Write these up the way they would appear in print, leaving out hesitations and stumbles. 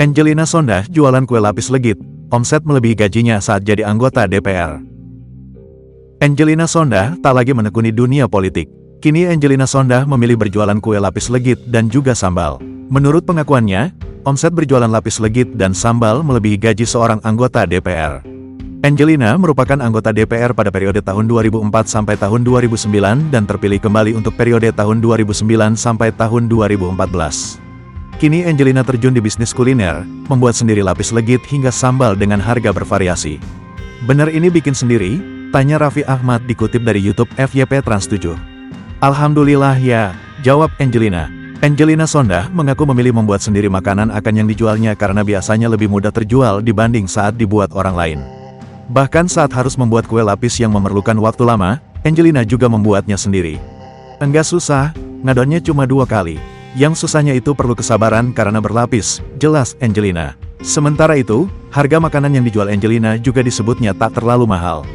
Angelina Sondah jualan kue lapis legit, omset melebihi gajinya saat jadi anggota DPR. Angelina Sondah tak lagi menekuni dunia politik. Kini Angelina Sondah memilih berjualan kue lapis legit dan juga sambal. Menurut pengakuannya, omset berjualan lapis legit dan sambal melebihi gaji seorang anggota DPR. Angelina merupakan anggota DPR pada periode tahun 2004 sampai tahun 2009 dan terpilih kembali untuk periode tahun 2009 sampai tahun 2014. Kini Angelina terjun di bisnis kuliner, membuat sendiri lapis legit hingga sambal dengan harga bervariasi. Benar ini bikin sendiri? Tanya Raffi Ahmad dikutip dari YouTube FYP Trans 7. Alhamdulillah ya, jawab Angelina. Angelina Sondah mengaku memilih membuat sendiri makanan akan yang dijualnya karena biasanya lebih mudah terjual dibanding saat dibuat orang lain. Bahkan saat harus membuat kue lapis yang memerlukan waktu lama, Angelina juga membuatnya sendiri. Enggak susah, ngadonnya cuma 2 kali. Yang susahnya itu perlu kesabaran karena berlapis, jelas Angelina. Sementara itu, harga makanan yang dijual Angelina juga disebutnya tak terlalu mahal.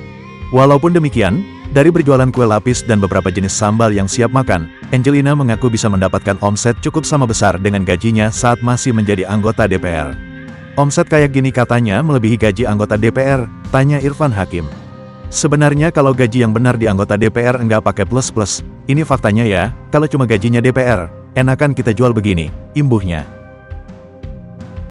Walaupun demikian, dari berjualan kue lapis dan beberapa jenis sambal yang siap makan, Angelina mengaku bisa mendapatkan omset cukup sama besar dengan gajinya saat masih menjadi anggota DPR. Omset kayak gini katanya melebihi gaji anggota DPR, tanya Irfan Hakim. Sebenarnya kalau gaji yang benar di anggota DPR enggak pakai plus-plus, ini faktanya ya, kalau cuma gajinya DPR, enakan kita jual begini, imbuhnya.